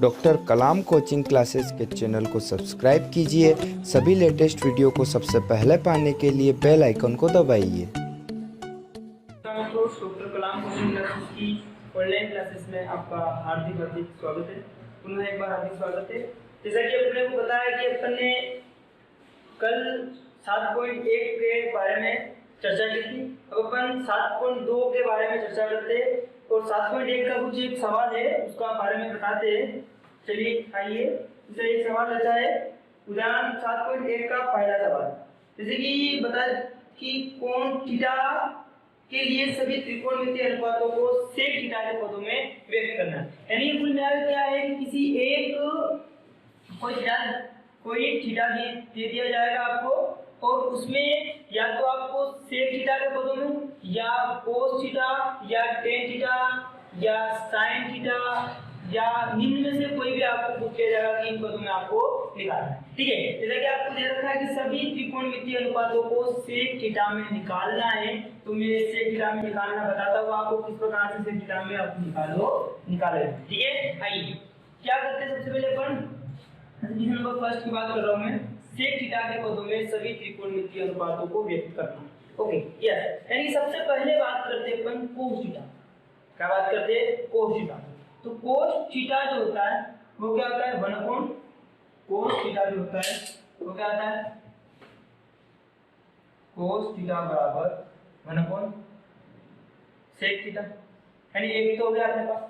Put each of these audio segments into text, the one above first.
Doctor कलाम coaching classes के channel को subscribe कीजिए। सभी लेटेस्ट वीडियो को सबसे पहले पाने के लिए बेल आइकन को दबाइए। डॉक्टर कलाम कोचिंग क्लासेस की ऑनलाइन क्लासेस में आपका हार्दिक स्वागत है। पुनः एक बार हार्दिक स्वागत है। जैसा कि अपने को पता है कि अपन ने कल 7.1 के बारे में चर्चा की थी। अब अपन 7.2 के बारे में चर्चा करते हैं और 7.1 का कुछ एक सवाल है, उसका बारे में बताते हैं। चलिए आइए, इससे एक सवाल रहता है। उदाहरण 7.1 का पहला सवाल, जैसे कि बता कि कोण थीटा के लिए सभी त्रिकोणमितीय अनुपातों को सेक थीटा के पदों में व्यक्त करना है। यानी कुल मिलाकर क्या है कि किसी एक कोई थीटा दे दिया जाएगा आपको और उसमें या तो आपको सेक थीटा के पदों में या कोस थीटा या टेन थीटा या साइन थीटा या निम्न में से कोई भी आपको पूछ लिया जाएगा कि इन पदों में आपको निकालना है। ठीक है, जैसा कि आपको दे रखा है कि सभी त्रिकोणमितीय अनुपातों को सेक थीटा में निकालना है, तो मैं सेक थीटा में निकालना बताता हूँ आपको किस प्रकार से सेक थीटा में आप निकाले। ठीक है, आइए क्या करते हैं। सबसे पहले अपन नंबर फर्स्ट की बात कर रहा हूँ मैं, सेक थीटा के पदों में सभी त्रिकोणमितीय अनुपातों को व्यक्त करना। ओके यस, यानी सबसे पहले बात करते हैं अपन कोस थीटा। क्या बात करते हैं? Cos theta. तो कोस थीटा जो होता है वो क्या होता है? 1 कोस थीटा जो होता है वो क्या होता है? कोस थीटा बराबर 1 सेक थीटा। यानी एक तो हो गया अपने पास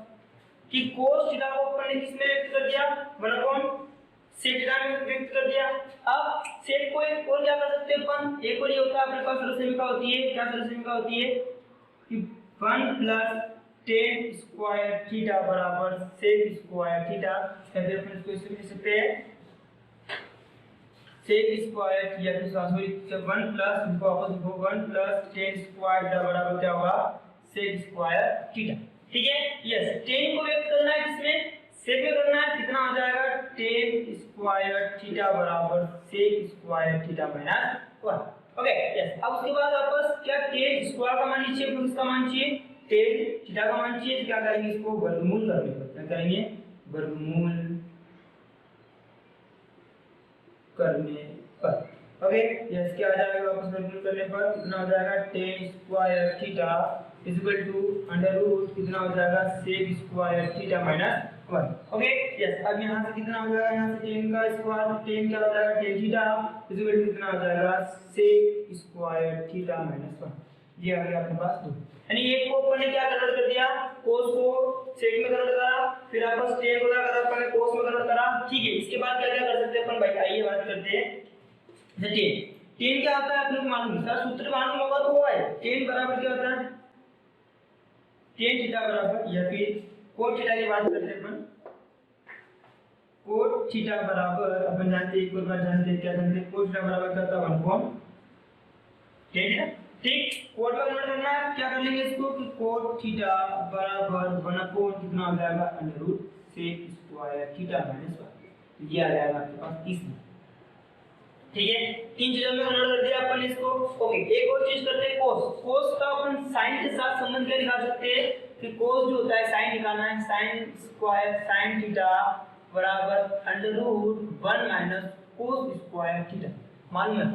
कि कोस थीटा को अपन ने किस में व्यक्त कर दिया? 1 सेक थीटा में व्यक्त कर दिया। अब सेक को एक और क्या कर सकते हैं अपन? एक और ये होता है अपने पास सरलसमीका होती है। क्या सरलसमीका होती है कि 1 प्लस टेन स्क्वायर थीटा बराबर सेक स्क्वायर थीटा। फिर अपन इसको इसे लिख सकते हैं सेक स्क्वायर या फिर सॉरी 1 प्लस इनको वापस लिखो 1 प्लस टेन स्क्वायर थीटा बराबर क्या होगा? Sec square theta. ठीक है, यस, टेन को व्यक्त करना है किसमें? सेक में करना है। कितना हो जाएगा? टेन स्क्वायर थीटा बराबर sec square theta minus 1। Okay yes, अब उसके बाद वापस क्या टेन स्क्वायर का मान नीचे किसका मान चाहिए? टेन थीटा का मान चाहिए। क्या करेंगे? इसको वर्गमूल करने पर क्या करेंगे? वर्गमूल करने पर। ओके यस, क्या आ जाएगा? वापस वर्गमूल करने पर कितना हो जाएगा? Tan square theta is equal to under root कितना हो जाएगा? Sec square theta minus 1। Okay yes, अब यहाँ से कितना हो जाएगा? यहाँ से टेन का स्क्वायर, टेन क्या हो जाएगा? Tan theta is equal to कितना हो जाएगा? Sec square theta minus 1। ये आ गया अपने पास 2। यानी एक को अपन ने क्या कन्वर्ट कर दिया? कोस को सेक में कन्वर्ट करा, फिर आपस टेन को क्या करा? अपन ने कोस में कन्वर्ट करा। ठीक है, इसके बाद क्या क्या कर सकते हैं अपन भाई? आइए बात करते हैं। टेन टेन क्या होता है अपने को मालूम है? सूत्र मालूम होगा तो वो है टेन बराबर क्या होता है? टेन थीटा बराबर या फिर कोट थीटा की बात करते हैं अपन। कोट थीटा बराबर अपन जानते हैं, एक और बार जानते हैं, क्या जानते हैं? कोट थीटा बराबर क्या होता है? 1 टेन थीटा। ठीक, कोट में कन्वर्ट करना है, क्या कर लेंगे इसको कि कोट थीटा बराबर 1 कितना हो जाएगा? Under root sec square theta minus 1। ये आ जाएगा आपके पास 30। ठीक है, तीन चीजों में कन्वर्ट कर दिया अपन इसको। ओके, एक और चीज करते हैं कोस। कोस का अपन साइन के साथ संबंध क्या निकाल सकते हैं कि कोस जो होता है साइन निकालना है। साइन स्क्वायर साइन थीटा बराबर under root 1 minus cos square theta. मालूम है?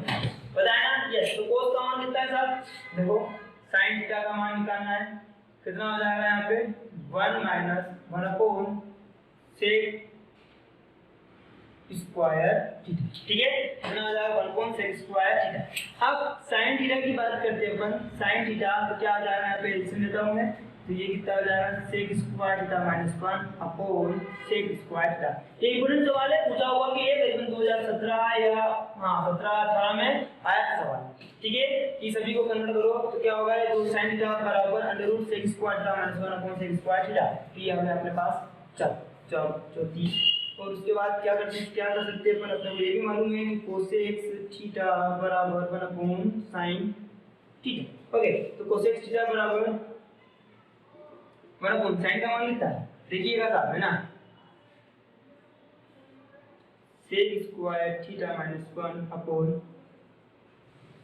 बताया ना? यस, तो कोस का मान कितना है साहब? देखो साइन थीटा का मान निकालना है, कितना हो जाएगा यहाँ पे? 1 माइनस 1 सेक स्क्वायर थीटा। ठीक है, कितना आ जाएगा? 1 सेक स्क्वायर थीटा। अब साइन थीटा की बात करते हैं अपन। साइन थीटा तो क्या आ जाएगा? यहाँ पे एलसीएम लेता हूं मैं, तो ये कितना आ जाएगा? Sec square theta minus 1 upon sec square theta. ये इंपॉर्टेंट सवाल है, पूछा हुआ कि ये करीबन 2017 या 17-18 में आया था सवाल। ठीक है, ये सभी को कन्वर्ट करो तो क्या होगा? तो साइन थीटा बराबर under root sec square theta minus 1 upon sec square theta. ये आ गया अपने पास 34। और उसके बाद क्या कर सकते हैं अपन? अपने को ये भी मालूम है कि कोसेक थीटा बराबर 1 अपॉन साइन थीटा। ओके, तो कोसेक थीटा बराबर 1 अपॉन साइन का मान कितना है? देखिएगा साहब, है ना? Sec square theta minus 1 upon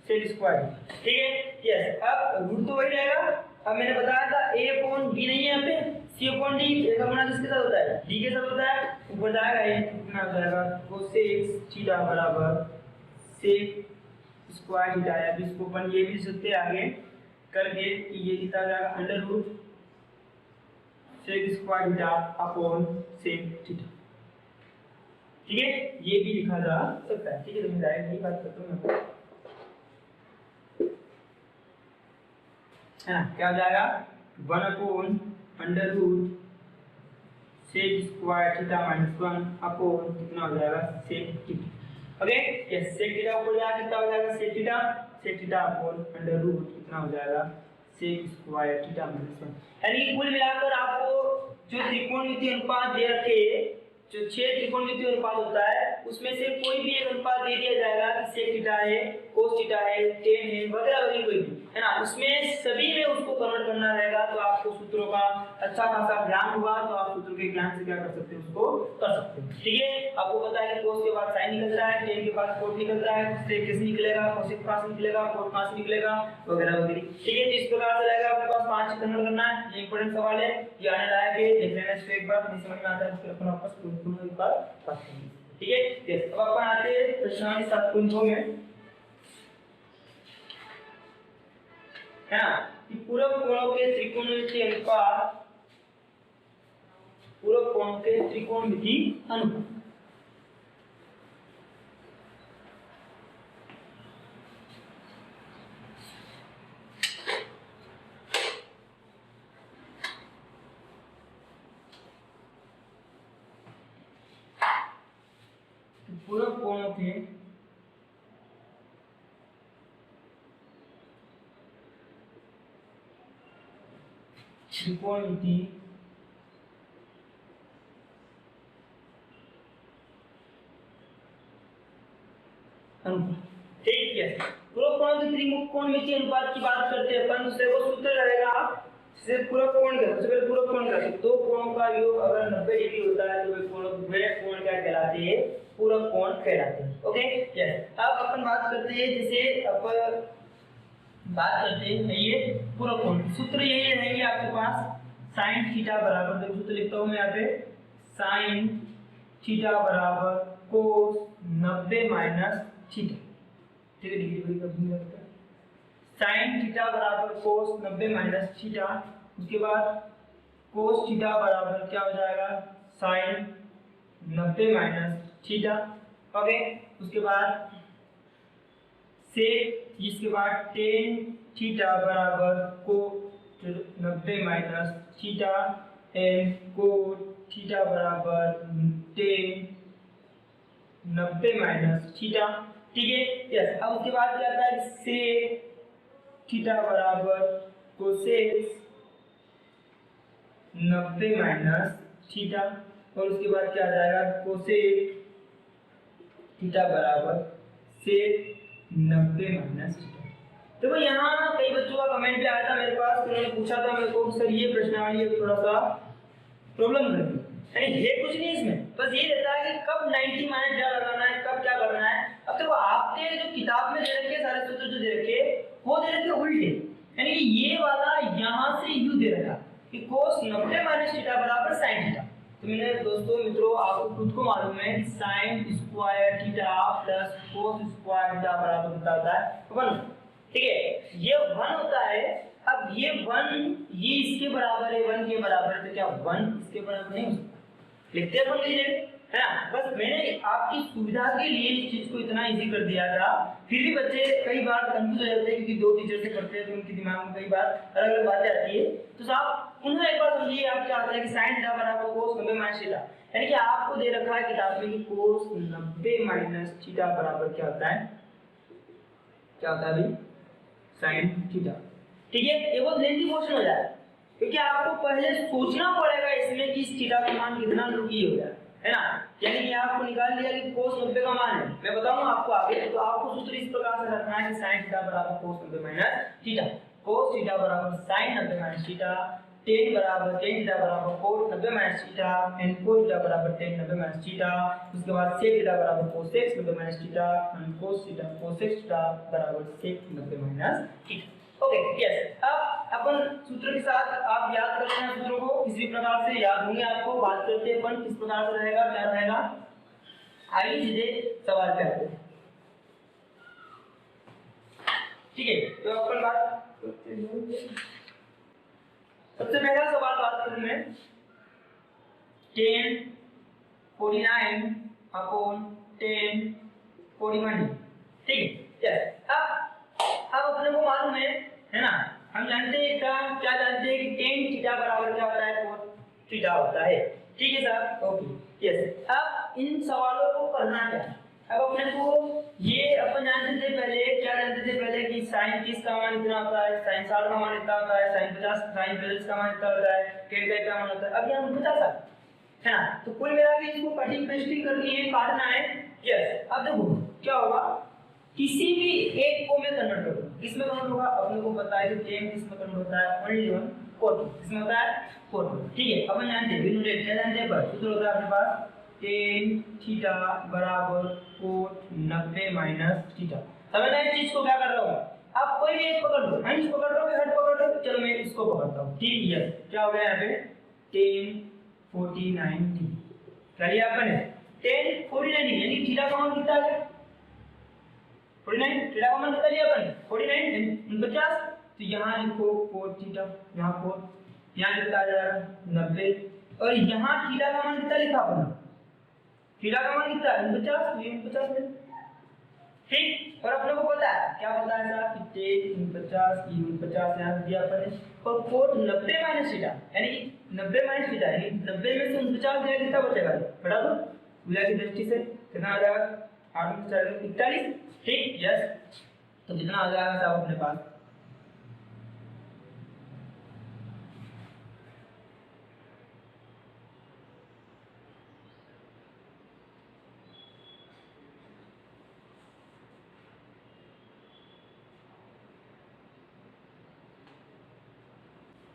sec square. ठीक है, यस, अब रूट तो वही रहेगा। अब मैंने बताया था a अपॉन b नहीं है यहाँ पे, c अपॉन d। एक अपना किसके साथ होता है? d के साथ होता है। ऊपर जाएगा ये कितना हो जाएगा कोसेक थीटा बराबर सेक स्क्वायर थीटा, या फिर इसको अपन ये भी सकते हैं आगे करके कि ये कितना हो जाएगा under root sec square theta upon sec theta. ठीक है, ये भी लिखा जा सकता है। ठीक है, तो मैं डायरेक्ट यही बात करता हूँ है ना, क्या हो जाएगा 1 upon under root sec square theta minus 1 upon कितना हो जाएगा sec theta. Okay, yes, sec theta ऊपर जाएगा कितना हो जाएगा sec theta upon under root कितना हो जाएगा सेक स्क्वायर थीटा माइनस 1। यानी कुल मिलाकर आपको जो त्रिकोणमितीय अनुपात दे रखे, जो 6 त्रिकोणमितीय अनुपात होता है उसमें से कोई भी एक अनुपात दे दिया जाएगा कि सेक थीटा है, कोस थीटा है, टेन है, वगैरह वगैरह कोई भी है ना, उसमें सभी में उसको कन्वर्ट करना रहेगा। तो आपको सूत्रों का अच्छा खासा ज्ञान होगा, तो आप सूत्रों के ज्ञान से क्या कर सकते हैं, उसको कर सकते हैं। ठीक है, आपको पता है कि कोस के बाद साइन निकल रहा है, टेन के बाद कोट निकल रहा है, सेक कैसे निकलेगा, कोसेक कहां से निकलेगा, कोट कहां से निकलेगा, वगैरह वगैरह। ठीक है, तो इस प्रकार से रहेगा आपके पास 5 कन्वर्ट करना है। ये इंपॉर्टेंट सवाल है, ये आने लायक है, देख लेना इसको एक बार, नहीं समझ में आता है तो फिर अपन वापस पुनः एक बार बात करेंगे। ठीक है, यस, अब अपन आते हैं प्रश्न 7.2 में, है ना, कि पूरक कोणों के त्रिकोणमितीय अनुपात, पूरक कोणों के त्रिकोणमितीय अनुपात। पूरक कोणों के त्रिकोणमितीय अनुपात। ठीक है, पूरक कोण के त्रिकोणमितीय अनुपात की बात करते हैं अपन, उससे वो सूत्र रहेगा से पूरक कोण का, सबसे पहले पूरक कोण का, दो कोणों का योग अगर 90 डिग्री होता है तो वे कोण क्या कहलाते हैं, पूरक कोण कहलाते हैं। ओके, यस, अब अपन बात करते हैं, जैसे अपन बात करते हैं ये पूरक कोण, सूत्र यही रहेंगे आपके पास sin थीटा बराबर, देखो सूत्र लिखता हूं मैं यहाँ पे, sin थीटा बराबर cos 90 माइनस थीटा। ठीक है, डिग्री वही कभी लगता है, sin थीटा बराबर cos 90 माइनस थीटा, उसके बाद cos थीटा बराबर क्या हो जाएगा sin 90 माइनस थीटा। ओके, उसके बाद sec, इसके बाद tan थीटा बराबर cos 90 minus theta and cot theta बराबर tan 90 माइनस थीटा। ठीक है, यस, अब उसके बाद क्या आता है सेक थीटा बराबर कोसेक 90 माइनस थीटा, और उसके बाद क्या आ जाएगा कोसेक थीटा बराबर सेक 90 माइनस थीटा। देखो यहाँ कई बच्चों का कमेंट भी आया था मेरे पास, उन्होंने पूछा था मेरे को सर ये प्रश्नावली थोड़ा सा प्रॉब्लम करती है, यानी है कुछ नहीं इसमें, बस ये रहता है कि कब 90 माइनस क्या लगाना है, कब क्या करना है। अब देखो आपके जो किताब में दे रखे सारे सूत्र जो दे रखे वो दे रखे उल्टे, यानी कि ये वाला यहाँ से यू दे रखा कि cos 90 माइनस थीटा बराबर sin थीटा। तो मैंने दोस्तों मित्रों आपको खुद को मालूम है कि sin square theta plus cos square theta बराबर कितना होता है 1। ठीक है, ये 1 होता है। अब ये 1 ये इसके बराबर है, 1 के बराबर है, तो क्या 1 इसके बराबर नहीं हो सकता, लिखते अपन लीजिए, है ना। बस मैंने आपकी सुविधा के लिए इस चीज को इतना इजी कर दिया था, फिर भी बच्चे कई बार कंफ्यूज हो जाते हैं क्योंकि दो टीचर से करते हैं तो उनके दिमाग में कई बार अलग अलग बातें आती है। तो साहब उन्हें एक बार समझिए, आप क्या होता है कि sin थीटा बराबर cos 90 माइनस थीटा, यानी कि आपको दे रखा है किताब में कि cos 90 माइनस थीटा बराबर क्या होता है, क्या होता है भाई sin थीटा। ठीक है, ये बहुत लेंथी क्वेश्चन हो जाए क्योंकि आपको पहले सोचना पड़ेगा इसमें कि इस थीटा का मान कितना लुकी हो जाए, है ना। यानी कि आपको निकाल लिया कि cos 90 का मान है, मैं बताऊंगा आपको आगे, तो आपको सूत्र इस प्रकार से रखना है कि sin थीटा बराबर cos 90 minus theta, cos theta बराबर sin 90 minus theta, tan theta बराबर cos 90 minus theta and cos theta बराबर tan 90 माइनस थीटा। उसके बाद sec थीटा बराबर cosec 90 minus theta and cos theta cosec theta बराबर sec 90 minus theta. Okay yes. अब अपन सूत्र के साथ आप याद करते हैं सूत्रों को, किसी भी प्रकार से याद होंगे आपको। बात करते हैं अपन किस प्रकार से रहेगा, क्या रहेगा, आइए सीधे सवाल पे आते हैं। ठीक है, तो अपन बात करते हैं। सबसे पहला सवाल बात करूं मैं 10 49 अपॉन 10 41। ठीक है यस। अब अपने को मालूम है ना, हम जानते हैं क्या जानते हैं कि tan थीटा बराबर क्या होता है, cos थीटा होता है। ठीक है साहब, ओके यस। अब इन सवालों को करना क्या है, अब अपने को ये अपन जानते थे पहले, क्या जानते थे पहले कि sin 30 का मान इतना होता है, sin 60 का मान इतना होता है, sin 50 sin 45 का मान इतना होता है, tan का क्या मान होता है। अब ये हम बता सकते है ना, तो कुल मिला के इसको कटिंग पेस्टिंग करनी है, काटना है यस। अब देखो क्या होगा, किसी भी एक को मैं कन्वर्ट करूंगा, किसमें कन्वर्ट होगा, अपने को पता है कि tan किसमें कन्वर्ट होता है, ओनली वन cot किसमें होता है, cot। ठीक है, अपन जानते हैं बिंदु रेट क्या जानते हैं, पर सूत्र होता है अपने पास tan थीटा बराबर cot 90 माइनस थीटा। समझ रहे हैं इस चीज को, क्या कर रहा हूं, आप कोई भी एक पकड़ लो, मैं इस पकड़ रहा हूं, हट पकड़ रहा हूं, चलो मैं इसको पकड़ता हूं। ठीक है, क्या हो गया यहाँ पे tan 49 क्या लिया अपन, tan 49 यानी थीटा का मान कितना आ गया 49, थीटा का मान कितना लिया अपन 49 यानी 49। तो यहाँ लिखो cos थीटा, यहाँ cos, यहाँ कितना आ जाएगा 90, और यहाँ थीटा का मान कितना लिखा अपन, थीटा का मान कितना 49, तो ये 49 है। ठीक, और अपने को पता है क्या पता है साहब कि tan 49 ये 49 यहाँ दिया अपन ने, और cos 90 माइनस थीटा यानी कि 90 माइनस थीटा यानी 90 में से 49 गया कितना बचेगा, बता दो भुजा की दृष्टि से कितना आ जाएगा 8 में 4 41। ठीक यस, तो कितना आ जाएगा साहब अपने पास,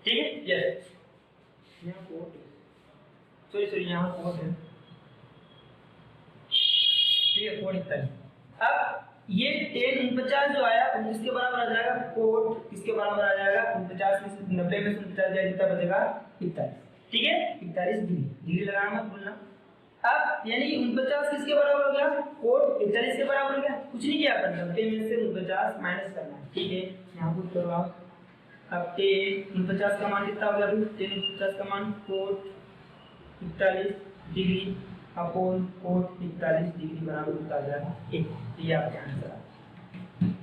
ठीक है यस। यहाँ कोट सॉरी यहाँ कोट है, ठीक है कोट इतना। अब ये tan 49 जो आया इसके बराबर आ जाएगा कोट, किसके बराबर आ जाएगा 49 में से 90 में से 49 जाए कितना बचेगा 41। ठीक है 41 डिग्री लगाना मत भूलना। अब यानी 49 किसके बराबर हो गया, कोट 41 के बराबर हो गया, कुछ नहीं किया अपन 90 में से 49 माइनस करना है। ठीक है, यहाँ पुट करो आप। अब tan 49 का मान कितना हो गया, tan 49 का मान cot 41 degree upon cot 41 degree बराबर होता जाएगा 1। ये आपका आंसर है।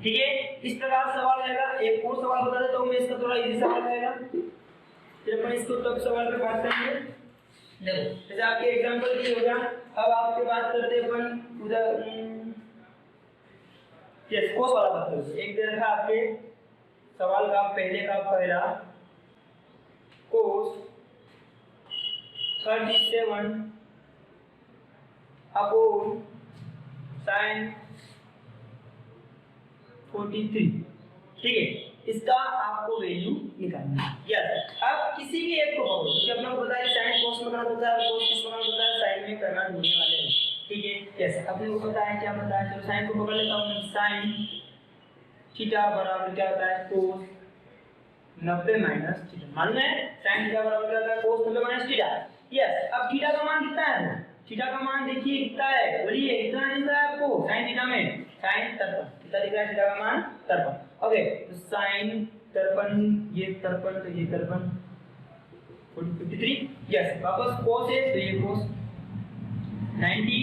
ठीक है, इस प्रकार सवाल रहेगा। एक और सवाल बता देता हूँ मैं, इसका थोड़ा इजी सवाल रहेगा, फिर अपन इसको टॉप सवाल पे बात करेंगे। देखो जैसे आपके एग्जांपल की हो गया, अब आपके बात करते हैं अपन उधर यस कोस वाला बात करेंगे। एक दे रखा आपके सवाल का पहले का पहला कोस 37 अपॉन sin 43। ठीक है, इसका आपको वैल्यू निकालना है। यस, अब किसी भी एक को पकड़ो, क्योंकि अपने को पता है sin cos में करना होता है, cos किस में करना होता है, sin में करना ढूंढने वाले हैं। ठीक है यस, अपने को पता है क्या पता है, चलो sin को पकड़ लेता हूं, sin थीटा बराबर क्या होता है cos 90 माइनस थीटा। मालूम है sin थीटा बराबर क्या होता है cos 90 माइनस थीटा। यस, अब थीटा का मान कितना है, थीटा का मान देखिए कितना है, बोलिए कितना दिख रहा है आपको sin थीटा में, sin 53 कितना दिख रहा है, थीटा का मान 53। ओके, तो sin 53 ये 53 तो ये 53 53। यस, वापस cos है तो ये cos 90।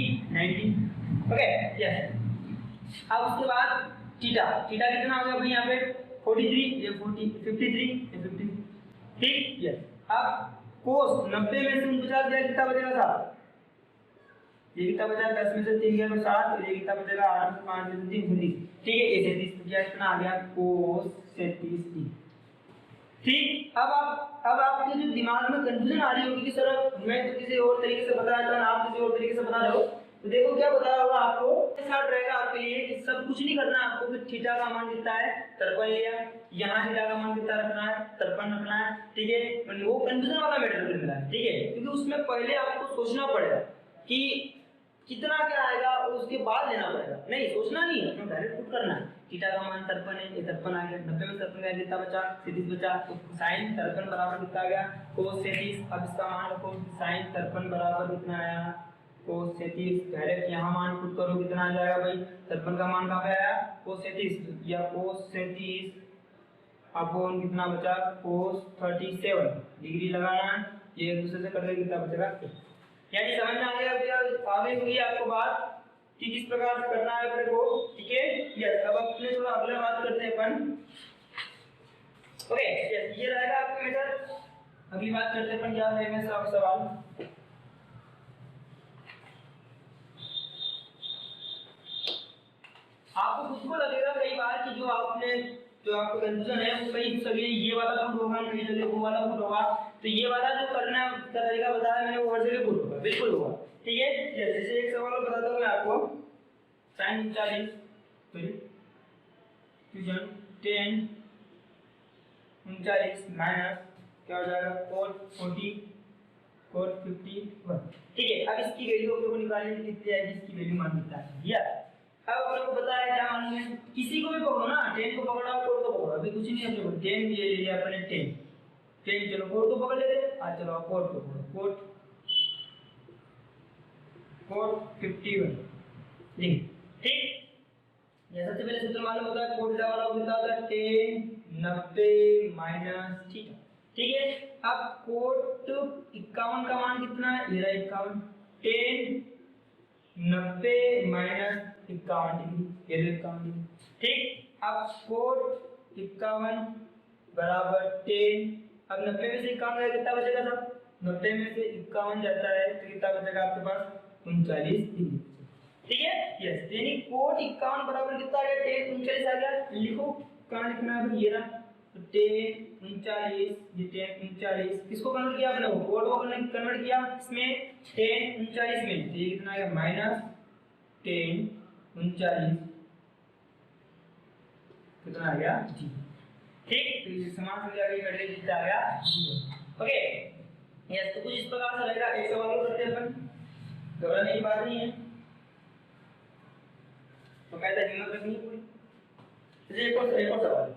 ओके यस, अब उसके बाद थीटा कितना हो गया भाई यहाँ पे 43 ये 53 ये 50। ठीक यस, अब cos 90 में से 49 गया कितना बचेगा साहब, ये कितना बचा 10 में से 3 गया तो 7, और ये कितना बचेगा 8 में 5 में से 3 37। ठीक है, ये 37 क्या इतना आ गया cos 37। ठीक, अब आपके जो दिमाग में कंफ्यूजन आ रही होगी कि सर मैं तो किसी और तरीके से बता रहा था, आप किसी और तरीके से बता रहे हो, तो देखो क्या बता रहा होगा आपको, स्टार्ट रहेगा आपके लिए कि सब कुछ नहीं करना आपको, कि थीटा का मान कितना है 53 लिया, यहाँ थीटा का मान कितना रखना है 53 रखना है। ठीक है, वो कंफ्यूजन वाला मैटर मिला है। ठीक है, क्योंकि उसमें पहले आपको सोचना पड़ेगा कि कितना क्या आएगा और उसके बाद लेना पड़ेगा, नहीं सोचना नहीं है, डायरेक्ट पुट करना है थीटा का मान 53 है, ये 53 आ गया। 90 में 53 का कितना बचा, 37 बचा। तो साइन 53 बराबर कितना आ गया, cos 37। अब इसका मान रखो, साइन 53 बराबर कितना आया, cos 37। डायरेक्ट यहाँ मान पुट करो, कितना आ जाएगा भाई, 53 का मान कहाँ पे आया, cos 37 या cos 37 अपॉन कितना बचा, cos 37 डिग्री लगाना, ये एक दूसरे से कट गया, कितना बचेगा। यानी समझ में आ गया भैया, आगे हुई आपको बात कि किस प्रकार से करना है अपने को, ठीक है। यस, अब अपने थोड़ा अगला बात करते हैं अपन। ओके यस, ये रहेगा आपका मेथड। अगली बात करते हैं अपन, क्या है मेरा सवाल। आपको खुद को लगेगा कई बार कि जो आपको कंफ्यूजन है वो कहीं सभी ये वाला पुट होगा, कहीं जगह वो वाला पुट होगा। तो ये वाला जो करना का तरीका बताया मैंने, वो हर जगह पुट होगा, बिल्कुल होगा, ठीक है। जैसे एक सवाल बताता हूँ मैं आपको, sin 40 फ्यूजन 10 39 माइनस क्या हो जाएगा, cos 40 cos 51, ठीक है। अब इसकी वैल्यू आपको निकालनी है, कितनी आएगी इसकी वैल्यू मान कितना है यार। अब आपको पता है क्या मालूम है, किसी को भी पकड़ो ना, 10 को पकड़ा, कोड को पकड़ो, अभी कुछ नहीं है अपने को, 10 ये ले लिया अपने 10, चलो कोड को पकड़ लेते हैं। आज चलो कोड को पकड़ो, कोड 51 लिख, ठीक। ये सबसे पहले सूत्र मालूम होता है, कोड वाला कितना होता है, 10 90 माइनस, ठीक है। अब कोड 51 का मान कितना है, ये रहा 51, 10 90 माइनस 51 डिग्री, ये 51 डिग्री, ठीक। अब कोड 51 बराबर 10, अब 90 में से 51 गया, कितना बचेगा सब, 90 में से 51 जाता है तो कितना बचेगा आपके पास, 39 डिग्री, ठीक है। यस, यानी कोड 51 बराबर कितना आ गया, 10 39 आ गया। लिखो कहां लिखना है, ये रहा 10 39, ये 10 39 किसको कन्वर्ट किया आपने, कोड को कन्वर्ट किया इसमें 10 39 में, तो ये कितना आ गया माइनस 10 39 कितना आ गया जी, ठीक। तो ये समान संख्या की कट गई, कितना आ गया, ओके यस। तो कुछ इस प्रकार से रहेगा। एक सवाल और करते हैं अपन, घबराने की बात नहीं है, तो कहता है हिम्मत रखनी पूरी। एक और सवाल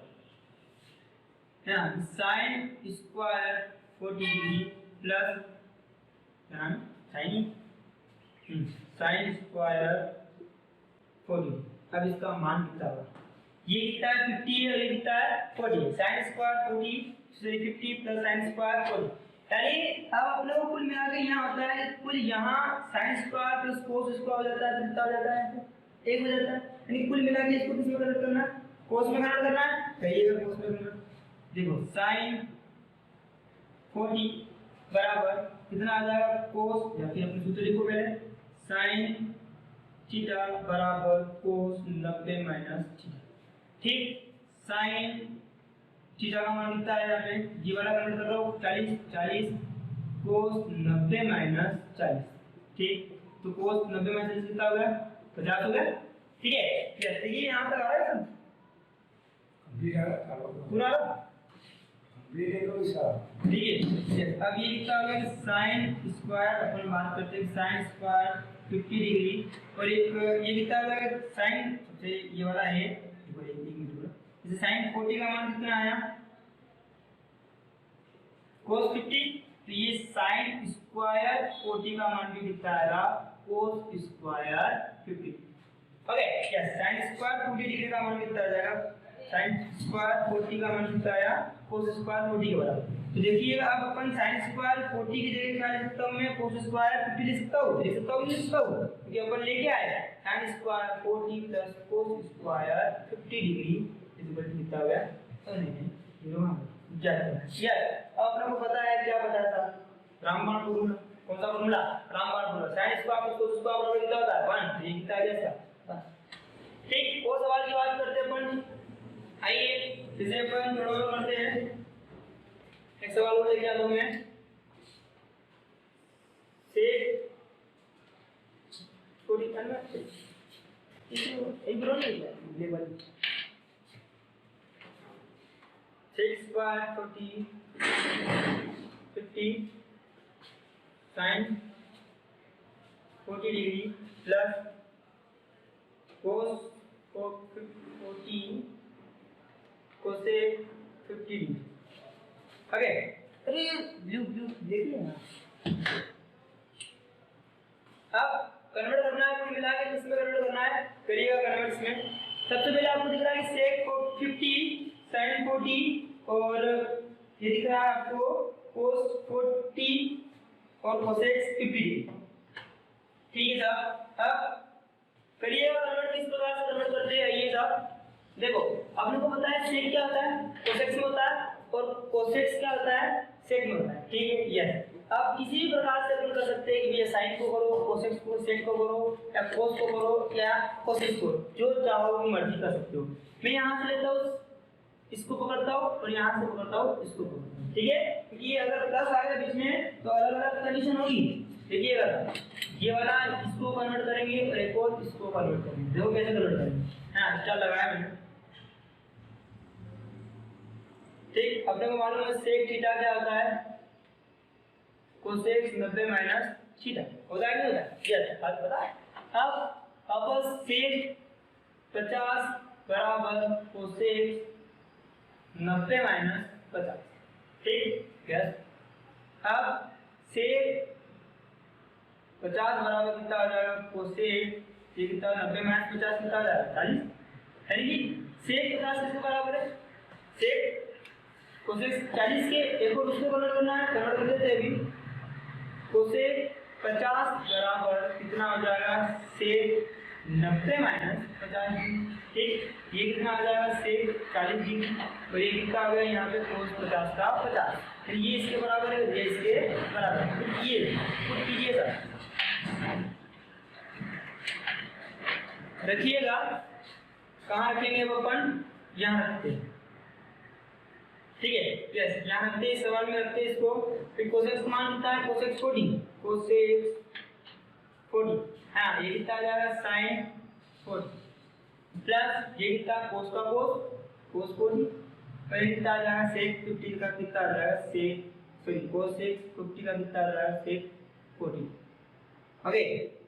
है ना, sign square 40 degree plus sign square 40। अब इसका मान कितना होगा, ये कितना है 50 है और ये कितना है 40। Sine square 50 plus sign square 40, यानी अब आप लोगों को कुल मिला के यहाँ होता है, कुल यहाँ sine square plus cos square हो जाता है, कितना हो जाता है, एक हो जाता है। यानी कुल मिला के इसको किस में कन्वर्ट करना है, कोस में कन्वर्ट करना है, कहिएगा कोस में कन्वर्ट। देखो साइन 40 बराबर कितना आ जाएगा, कोस, या फिर अपने सूत्र लिखो पहले, साइन थीटा बराबर कोस 90 माइनस थीटा, ठीक। साइन थीटा का मान कितना है, यहाँ पे ये वाला कन्वर्ट कर रहा हूँ 40 कोस 90 माइनस 40, ठीक। तो कोस 90 माइनस 40 कितना हो गया, 50 हो गया, ठीक है। जैसे ये यहाँ तक आ रहा है सब पूरा, ठीक है। अब ये कितना हो गया, साइन स्क्वायर, अपन बात करते हैं साइन स्क्वायर 50 डिग्री, और एक ये कितना हो गया, साइन सबसे ये वाला है, देखो एक मिनट पूरा, जैसे साइन 40 का मान कितना आया, cos 50, तो ये साइन स्क्वायर 40 का मान भी कितना आएगा, cos square 50, okay yes. Sign square 40 degree का मान कितना आ जाएगा, साइन स्क्वायर 40 का मान कितना आया, cos स्क्वायर 40 के बराबर। तो देखिएगा अब अपन साइन स्क्वायर 40 की जगह क्या लिख सकता हूं मैं, cos स्क्वायर 50 लिख सकता हूं, लिख सकता हूं, क्योंकि अपन लेके आए हैं sine square 40 plus cos square 50 degree equal to कितना हो गया, तो नहीं 0 यस। अब अपन को पता है, क्या पता था, रामबाण फॉर्मूला, कौन सा फॉर्मूला, रामबाण formula, sine square plus cos square बराबर कितना होता है 1, ये कितना आ गया इसका, ठीक। और सवाल की बात करते हैं अपन, आइए इसे अपन थोड़ा करते हैं। एक सवाल और लेके आता हूं मैं, सेक थोड़ी कन्वर्ट एक ब्रो नहीं है लेवल, सेक स्क्वायर 40 50 साइन 40 degree plus cos 14 cosec 50 degree. Okay, अरे ब्लू देखिए ना, अब कन्वर्ट करना है, कुल मिला के किसमें कन्वर्ट करना है, करिएगा कन्वर्ट इसमें। सबसे पहले आपको दिख रहा है कि सेक 50 sin 40 और ये दिख रहा है आपको cos 40 और cosec 50। ठीक है साहब, अब करिएगा कन्वर्ट, किस प्रकार से कन्वर्ट करते हैं आइए साहब। देखो आप लोगों को पता है सेक क्या होता है, cosec में होता है, और cosec क्या होता है, sec में होता है। ठीक है, यस। आप किसी भी प्रकार से अपन कर सकते हैं कि भैया साइन को करो, cosec को, sec को करो, या cos को करो, या cosec को, जो चाहो वो मर्जी कर सकते हो। मैं यहाँ से लेता हूँ, इसको पकड़ता हूँ, और यहाँ से पकड़ता हूँ, इसको पकड़ता हूँ। ठीक है, क्योंकि अगर प्लस आ गया बीच में तो अलग अलग कंडीशन होगी। देखिएगा ये वाला इसको कन्वर्ट करेंगे और एक और इसको कन्वर्ट करेंगे। देखो कैसे कन्वर्ट करेंगे। हाँ, स्टार लगाया मैंने। ठीक, अपने को मालूम है सेक थीटा क्या होता है, कोसेक 90 माइनस थीटा होता है, नहीं होता है? यस, बात पता है। अब वापस सेक 50 बराबर कोसेक 90 माइनस 50। ठीक, यस। अब सेक 50 बराबर कितना हो जाएगा, कोसेक ये कितना, 90 माइनस 50 कितना हो जाएगा, 40। यानी कि सेक 50 किसके बराबर है, सेक कोसेक 40 के, एक और उसको कन्वर्ट करना है, कन्वर्ट कर देते हैं अभी। कोसेक 50 बराबर कितना हो जाएगा, सेक 90 माइनस 50 डिग्री। ठीक, ये कितना आ जाएगा, सेक 40 डिग्री, और ये कितना आ गया यहाँ पे कोस 50 का 50। फिर ये इसके बराबर है, ये इसके बराबर है। ये पुट कीजिए सर, रखिएगा। कहाँ रखेंगे वो अपन, यहाँ रखते हैं। ठीक है, यस, यहाँ रखते हैं, इस सवाल में रखते हैं इसको। फिर कोसेक का मान कितना है, कोसेक 40, कोसेक 40। हाँ, ये कितना आ जाएगा, साइन 40 प्लस ये कितना, कोस का कोस, कोस 40, और ये कितना आ जाएगा, सेक 50 का कितना आ जाएगा, सेक सॉरी कोसेक 50 का कितना आ जाएगा, सेक 40। ओके,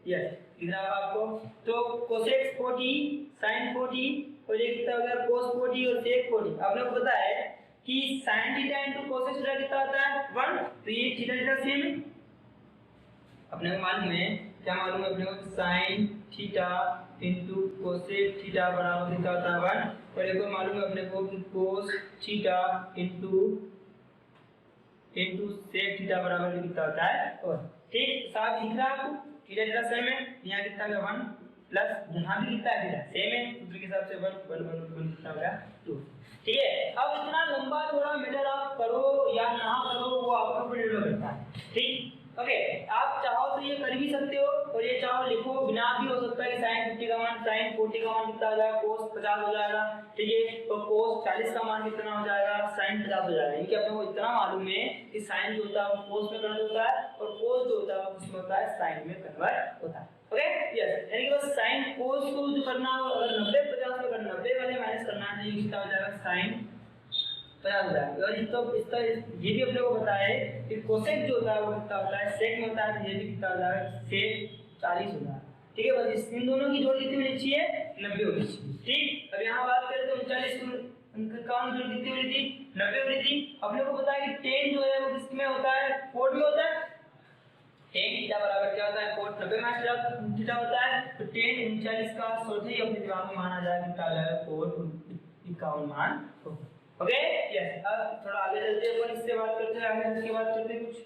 यस, इधर आपको तो कोसेक 40 साइन 40 और ये कितना हो गया, कोस 40 और सेक 40। आपने को पता है कि sin theta into cos theta कितना होता है, 1। तो ये थीटा थीटा सेम है, अपने को मालूम है। क्या मालूम है अपने को, sin theta into cosec theta बराबर कितना होता है, 1। और एक और मालूम है अपने को कि cos theta into sec theta बराबर कितना होता है, और ठीक साफ दिख रहा है आपको, थीटा थीटा सेम है। यहाँ कितना है, 1 प्लस यहाँ भी कितना है, थीटा सेम है, सूत्र के हिसाब से 1 1 1 1 कितना हो गया, 2। ठीक है, अब इतना लंबा थोड़ा मीटर आप करो या ना करो वो आपके ऊपर निर्भर करता है। ठीक, ओके, आप चाहो तो ये कर भी सकते हो, और ये चाहो लिखो बिना भी हो सकता है कि sin 50 का मान sin 40 का मान कितना हो जाएगा, cos 50 हो जाएगा। ठीक है, तो cos 40 का मान कितना हो जाएगा, sin 50 हो जाएगा। इनके अपने को इतना मालूम है कि sin जो होता है वो cos में कन्वर्ट होता है, और cos जो होता है वो किसमें होता है, sin में कन्वर्ट होता है। ओके, यस, यानी कि बस sin cos को जो करना हो, अगर 90 50 में करना, 90 वाले माइनस करना है, ये कितना हो जाएगा, sin 50 हो जाएगा। और इसका ये भी अपने को पता है कि कोसेक जो होता है वो कितना होता है, सेक में होता है, तो ये भी कितना हो जाएगा, सेक 40 हो जाएगा। ठीक है, बस इन दोनों की जोड़ कितनी होनी चाहिए, 90 होनी चाहिए। ठीक, अब यहाँ बात करें तो 39 का जोड़ कितनी होनी थी, 90 होनी थी। अपने को पता है कि tan जो है वो किसमें होता है, कोट में होता है। tan थीटा बराबर क्या होता है, कोट 90 माइनस थीटा होता है। तो tan 39 का सोचे ही अपने दिमाग में मान आ जाएगा, कितना आ जाएगा, कोट 51 मान होगा। ओके, यस, अब थोड़ा आगे चलते हैं, अपन इससे बात करते हैं, आगे इसके बाद करते हैं कुछ।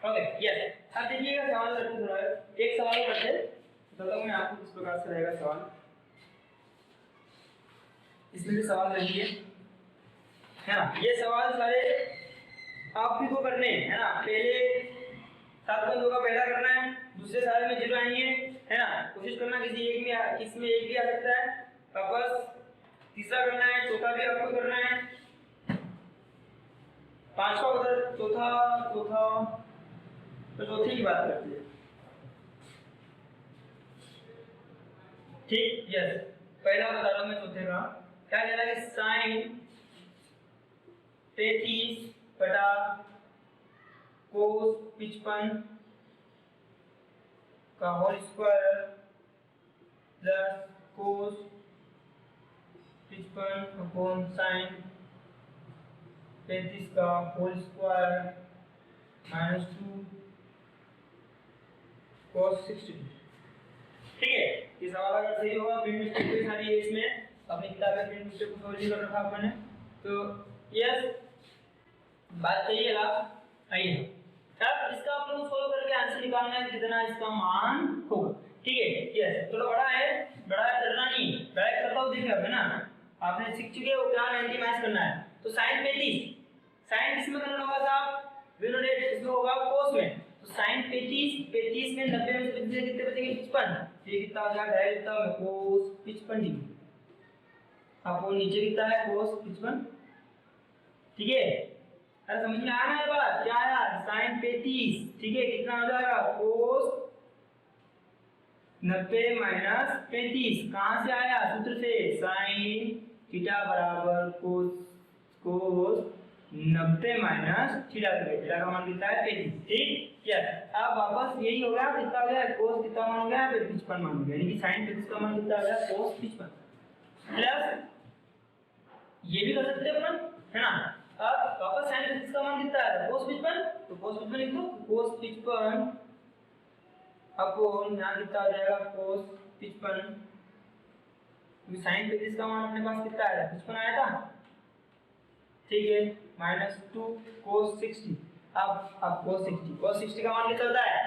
ओके, यस, अब देखिएगा सवाल करते थोड़ा, एक सवाल करते हैं, बताता हूँ मैं आपको किस प्रकार से रहेगा सवाल। इसमें भी सवाल रहेंगे, है ना। ये सवाल सारे आप भी को करने हैं, है ना। पहले 7 बंदों का पहला करना है, दूसरे सारे में 0 आएंगे, है ना। कोशिश करना किसी एक में, किसमें एक भी आ सकता है, वापस तीसरा करना है, चौथा भी आपको करना है, पांचवा बता चौथा चौथा तो चौथे की बात करते हैं। ठीक, यस, पहला बता रहा हूं मैं चौथे का। क्या कह रहा है? साइन 33 बटा कोस 55 का whole square plus cos 55 upon sine 33 का होल स्क्वायर माइनस 2 कोस 62। ठीक है, ये सवाल अगर सही होगा, प्रिंट मिस्टेक कोई सारी है इसमें, अपनी किताब में प्रिंट मिस्टेक को सॉल्व कर रखा आपने, तो यस बात करिएगा। आइए अब इसका आप लोगों को सॉल्व करके आंसर निकालना है कितना इसका मान होगा। ठीक है, यस, थोड़ा बड़ा है डरना नहीं, डायरेक्ट करता हूं देखिए अब, है ना, आपने सीख चुके हो क्या 90 माइनस करना है। तो साइन 35, साइन किसमें करना होगा साहब? विनोडेट इसमें होगा कोस में। तो साइन 35 में 90 में से कितने बचेंगे? 55। ये कितना हो जाएगा? डायरेक्ट लिखता हूं कोस 55 डिग्री। आपको नीचे कितना है? कोस 55। ठीक है, अरे समझ में आ रहा है बात? क्या आया? साइन 35, ठीक है, कितना हो जाएगा? कोस 90 माइनस 35। कहां से आया? सूत्र से, साइन थीटा बराबर कोस 90 माइनस थीटा का मान कितना है? 35। ठीक, यस, अब वापस यही हो गया, कितना हो गया? कोस कितना मान हो गया? 55 मान हो गया, यानी कि साइन 35 का मान कितना हो गया? कोस 55 प्लस ये भी कर सकते हैं अपन, है ना। अब वापस साइन 35 का मान कितना है? कोस 55, तो कोस 55 लिख दो। कोस 55 अपॉन यहां कितना हो जाएगा? कोस 55, क्योंकि साइन 35 का मान अपने पास कितना आया? 55 आया था, ठीक है, माइनस 2 कोस 60। अब कोस 60 का मान कितना होता है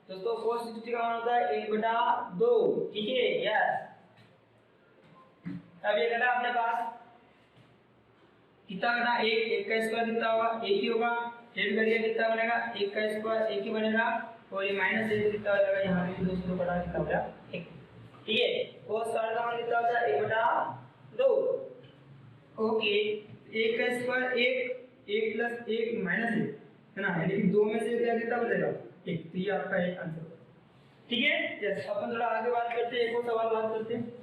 दोस्तों? कोस 60 का मान होता है 1/2। ठीक है, यस, अब ये घटा अपने पास कितना घटा? 1 का स्क्वायर कितना होगा? 1 ही होगा। फिर करिए कितना बनेगा? 1 का स्क्वायर 1 ही बनेगा, और ये माइनस 1 कितना हो जाएगा? यहाँ पे 2 बटा कितना हो जाएगा? 1। ठीक है, कोस स्क्वायर का मान कितना होता है? 1/2। ओके, 1 का स्क्वायर 1 प्लस 1 माइनस 1, है ना, यानी कि 2 में से क्या कितना बचेगा? 1। तो ये आपका एक आंसर होगा। ठीक है, यस, अपन थोड़ा आगे बात करते हैं, एक और सवाल बात करते हैं।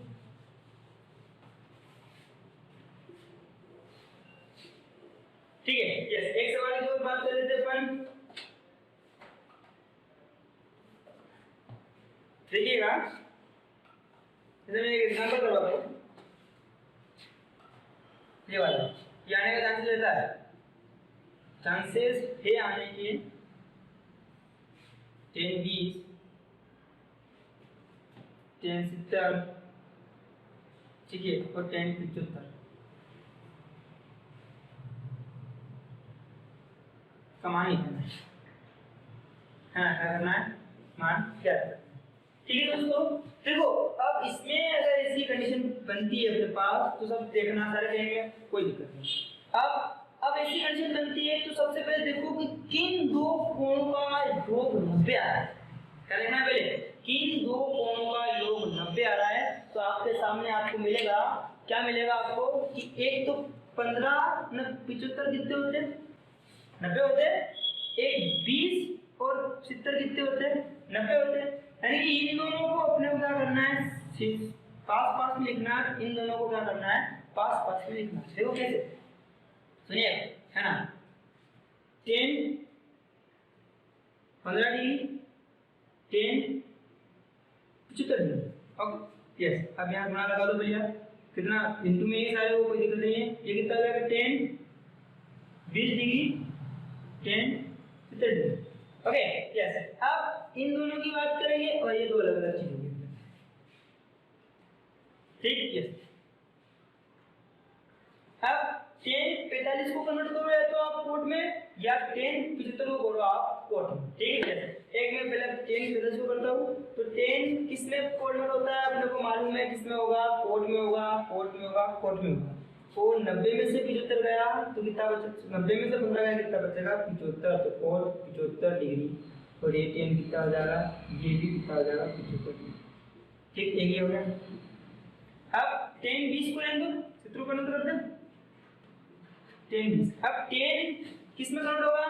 ठीक है, यस, एक सवाल की और बात कर लेते हैं अपन। देखिएगा, जैसे मैं एक एग्जांपल करवाता हूं, ये वाला, ये आने का चांसेस रहता है, चांसेस है आने के 10 20 10 70, ठीक है, और 10 75 मान ही करना है, क्या करना है? मान क्या है? ठीक है दोस्तों, देखो अब इसमें अगर ऐसी कंडीशन बनती है अपने पास तो सब देखना, सारे कहेंगे कोई दिक्कत नहीं। अब ऐसी कंडीशन बनती है तो सबसे पहले देखो कि किन दो कोणों का योग 90 आ रहा है। क्या देखना है पहले? किन दो कोणों का योग 90 आ रहा है। तो आपके सामने आपको मिलेगा, क्या मिलेगा आपको कि एक तो 15 न 75 कितने होते हैं? 90 होते हैं। एक 20 और 70 कितने होते हैं? 90 होते हैं। यानी कि इन दोनों को अपने को क्या करना है? पास पास में लिखना है। इन दोनों को क्या करना है? पास पास में लिखना है। देखो कैसे, सुनिए, है ना, 10 15 डिग्री 10 75 डिग्री। ओके, यस, अब यहाँ गुणा लगा दो भैया, कितना इंटू में ये सारे, कोई दिक्कत नहीं है। ये कितना हो जाएगा? 10 20 डिग्री 10 70 डिग्री। ओके, यस, अब इन दोनों की बात करेंगे और ये दो अलग अलग चीज होगी। ठीक, यस, अब 10 45 को कन्वर्ट करो या तो आप कोट में, या 10 75 को करो आप कोट में। ठीक है, एक में पहले 10 45 को करता हूं, तो 10 किस में कन्वर्ट होता है अपने को मालूम है, किस में होगा? कोट में होगा, कोट में होगा, कोट में होगा। तो 90 में से 75 गया तो कितना बचा? 90 में से 15 गया कितना बचेगा? 75। तो कोट 75 डिग्री, और ये 10 कितना हो जाएगा? ये भी कितना हो जाएगा? 75 डिग्री। ठीक, एक ही हो गया। अब 10 20 को लेंगे, सूत्र को नंबर कर दें 10 20। अब 10 किस में कन्वर्ट होगा?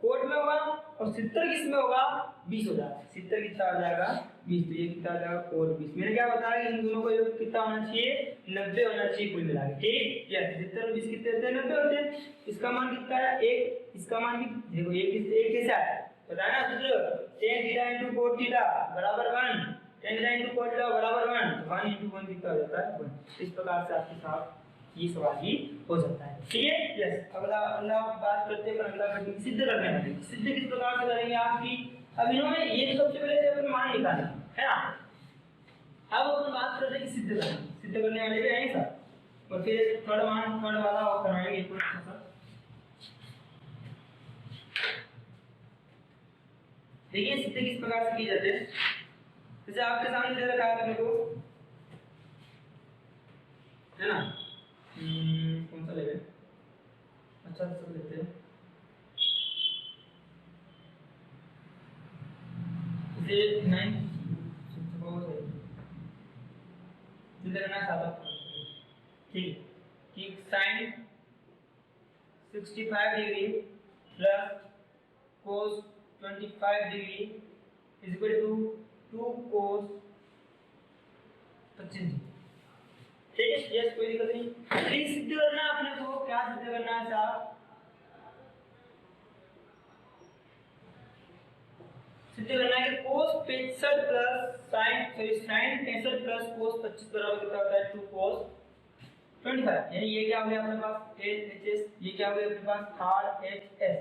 कोट में होगा और 70 किस में होगा 20 हो जाएगा। 70 कितना हो जाएगा 20, तो ये कितना हो जाएगा कोट 20। मैंने क्या बताया कि इन दोनों को योग कितना होना चाहिए 90 होना चाहिए कुल मिला के, ठीक। यस 70 और 20 कितने होते हैं 90 होते हैं। इसका मान कितना है 1, इसका मान भी देखो एक कैसे आया बताया ना सूत्र, tan theta into cot theta बराबर 1, tan theta into cot theta बराबर 1, 1 इनटू 1 कितना हो जाता है 1। इस प्रकार से आपके साथ ये सवाल भी हो सकता है, ठीक है। यस अगला बात करते हैं अगला कठिन सिद्ध करने वाले। सिद्ध किस प्रकार से करेंगे आपकी, अब इन्होंने ये सबसे पहले से अपन मान निकाला है ना। अब अपन बात करते हैं कि सिद्ध करना, सिद्ध करने वाले भी आएंगे सर, और फिर थर्ड वाला और करवाएंगे एक मिनट सर। देखिए सिद्ध किस प्रकार से की जाते हैं, जैसे आपके सामने दे रखा है अपने को है ना, कौन सा लेंगे, अच्छा सब लेते हैं। इसे 9 सिद्ध करना सादा, ठीक कि sin 65 degree plus cos 25 degree is equal to 2 cos 25, ठीक है। यस कोई दिक्कत नहीं। ये सिद्ध करना है अपने को, क्या सिद्ध करना है साहब, सिद्ध करना है कि cos 65 plus sin 65 plus cos 25 बराबर कितना होता है 2 cos 25, यानी ये क्या हो गया अपने पास LHS, ये क्या हो गया अपने पास RHS,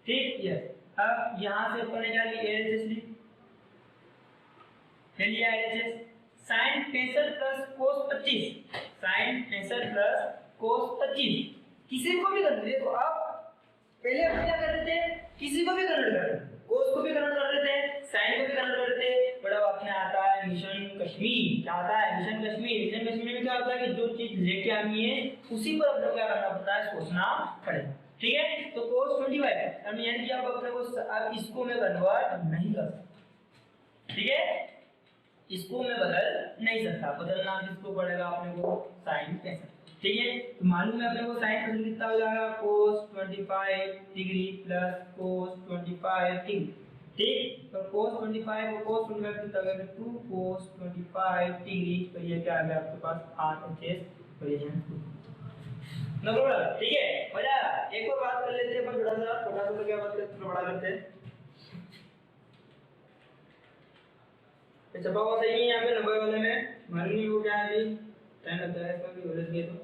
ठीक। यस अब यहां से अपन ने क्या लिया LHS लिया LHS sin 65 plus cos 25, sin 65 plus cos 25 किसी को भी कर देखो आप पहले अपन क्या कर रहे थे, किसी को भी कन्वर्ट कर रहे थे, cos को भी कन्वर्ट कर रहे थे, sin को भी कन्वर्ट कर रहे थे। बड़ा वाक्य आता है मिशन कश्मीर, क्या आता है मिशन कश्मीर। मिशन कश्मीर में क्या होता है कि जो चीज लेके आनी है उसी पर अपने क्या करना पड़ता है, सोचना पड़ेगा, ठीक है। तो cos 25 अब यानी कि आप अपने को अब इसको मैं कन्वर्ट नहीं कर सकता, ठीक है, इसको मैं बदल नहीं सकता। बदलना किसको पड़ेगा अपने को sin 65, ठीक है। तो मालूम है अपने को sin 65 कितना हो जाएगा cos 25 degree plus cos 25 degree, ठीक। तो cos 25 और cos 25 कितना हो गया 2 cos 25 डिग्री, तो ये क्या आ गया आपके पास RHS और ये है नंबर, ठीक है। हो जाएगा। एक और बात कर लेते हैं अपन, थोड़ा सा छोटा सा तो क्या बात करते हैं, बड़ा करते हैं। छपा हुआ सही है यहाँ पे 90 वाले में, मालूम नहीं वो क्या है अभी टाइम लगता है इसमें भी उलझ गए तो,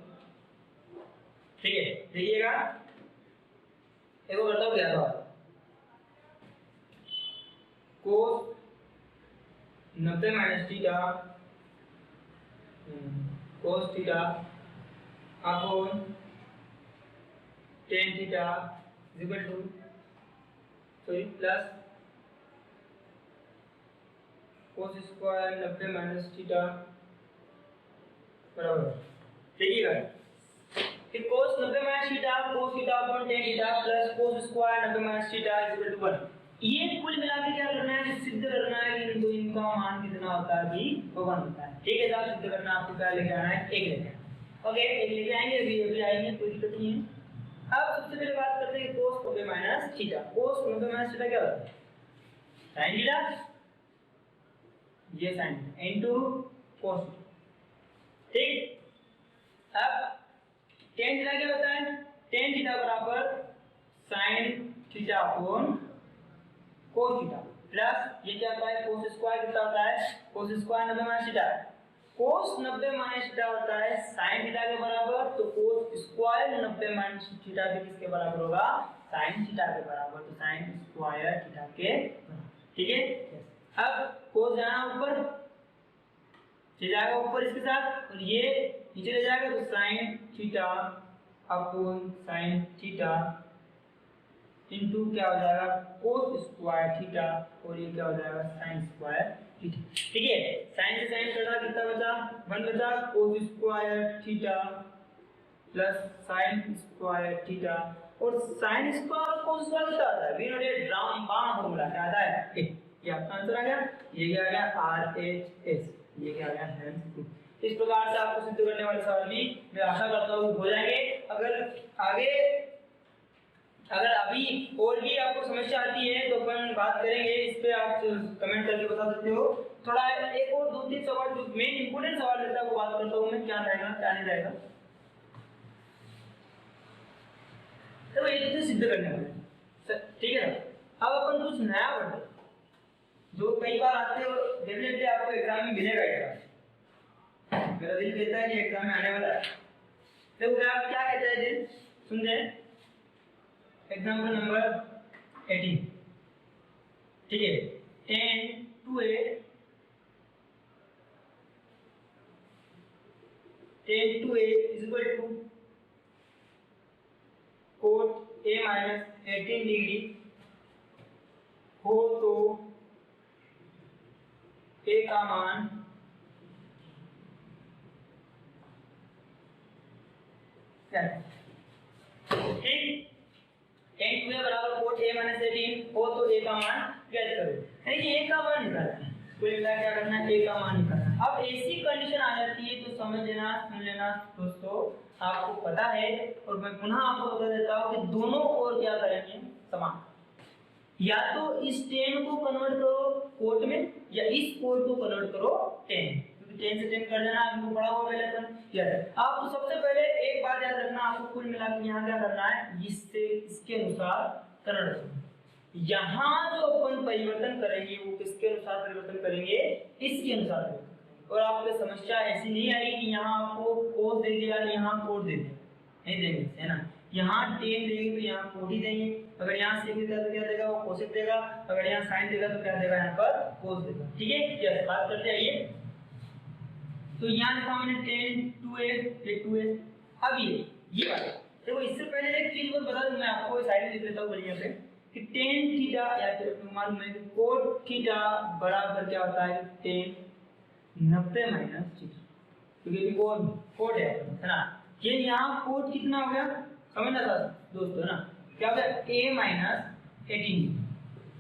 ठीक है। देखिएगा एक और करता हूँ क्या था cos 90 minus theta cos theta upon tan theta is equal to plus cos square 90 minus theta बराबर, देखिएगा कि cos 90 minus theta cos theta upon tan theta plus cos square 90 minus theta is equal to 1। ये कुल मिला के क्या करना है, सिद्ध करना है कि तो इनका मान कितना होता है कि 1 होता है, ठीक है। साहब सिद्ध करना आपको क्या लेके आना है, 1 लेके आना, ओके 1 लेके आएंगे, अभी आएंगे कोई दिक्कत नहीं है। अब सबसे पहले बात करते हैं cos 90 minus theta. cos 90 minus theta क्या होता है sin थीटा, ये sin इनटू cos, ठीक। अब tan थीटा क्या होता है, tan थीटा बराबर sin theta upon cos theta plus ये क्या होता है cos स्क्वायर कितना होता है cos square 90 minus theta, cos 90 minus theta होता है sin थीटा के बराबर, तो cos स्क्वायर 90 माइनस थीटा भी किसके बराबर होगा sin थीटा के बराबर, तो sin स्क्वायर थीटा के बराबर, ठीक है। अब cos जाना ऊपर चले जाएगा ऊपर इसके साथ, और ये नीचे ले जाएगा, तो sin theta upon sin theta into क्या हो जाएगा cos स्क्वायर थीटा, और ये क्या हो जाएगा sin स्क्वायर थीटा, ठीक है। sin से sin कटा कितना बचा 1 बचा, cos square theta plus sin square theta, और sin स्क्वायर और cos स्क्वायर कितना आता है, वी नो डेट रामबाण फॉर्मूला क्या आता है, ये आपका आंसर आ गया। ये क्या आ गया RHS, ये क्या आ गया हेंस। इस प्रकार से आपको सिद्ध करने वाले सवाल भी मैं आशा करता हूँ हो जाएंगे। अगर अभी और भी आपको समझ पे आप कमेंट करके बता सकते हो। थोड़ा एक और 2-3 सवाल जो मेन इंपोर्टेंट सवाल रहता है वो बात करता हूँ मैं, क्या रहेगा क्या नहीं रहेगा। तो ये चीजें सिद्ध करने वाले, ठीक है ना। अब अपन कुछ नया पढ़ते जो कई बार आते हो, डेफिनेटली आपको एग्जाम में मिलेगा। मेरा दिल कहता है कि एग्जाम में आने वाला है। तो ग्राफ क्या कहता है दिल, सुन दे। एग्जाम्पल नंबर 18, ठीक है। 10 to a 10 to a is equal to cot a minus 18 degree हो तो a का मान क्या है, ठीक। 10 to a बराबर cot a minus 18 हो तो a का मान ज्ञात करो, यानी कि a का मान निकालना है। कुल मिला क्या करना है, a का मान निकालना है। अब ऐसी कंडीशन आ जाती है तो समझ लेना, सुन लेना दोस्तों, आपको पता है। और मैं पुनः आपको बता देता हूँ कि दोनों ओर क्या करेंगे, समान। या तो इस 10 को कन्वर्ट करो कोट में, या इस कोट को कन्वर्ट करो 10, क्योंकि 10 से 10 कर देना आपको पड़ा हुआ पहले अपन याद। आप तो सबसे पहले एक बात याद रखना, आपको कुल मिला के यहाँ क्या करना है, इससे इसके अनुसार कन्वर्ट करना। यहाँ जो अपन परिवर्तन करेंगे वो किसके अनुसार परिवर्तन करेंगे, इसके अनुसार परिवर्तन करेंगे। और आपको समस्या ऐसी नहीं आएगी कि यहाँ आपको कोस दे दिया, यहाँ कोट दे दिया, नहीं देंगे, है ना। यहाँ 10 देंगे तो यहाँ कोट ही देंगे। अगर यहाँ सेक देगा तो क्या देगा, वो कोसेक देगा। अगर यहाँ साइन देगा तो क्या देगा, यहाँ पर कोस देगा, ठीक है। यस, बात करते हैं आइए। तो यहाँ लिखा मैंने 10 to a, ये 2a। अब ये बात देखो, इससे पहले एक चीज बता दूं मैं आपको, साइड में लिख लेता हूँ बढ़िया से, कि tan थीटा या फिर मालूम है कि cot थीटा बराबर क्या होता है, tan 90 माइनस थीटा, क्योंकि कोट है ना। ये यहाँ कोट कितना हो गया, समझना था दोस्तों ना, क्या हो गया, a माइनस 18,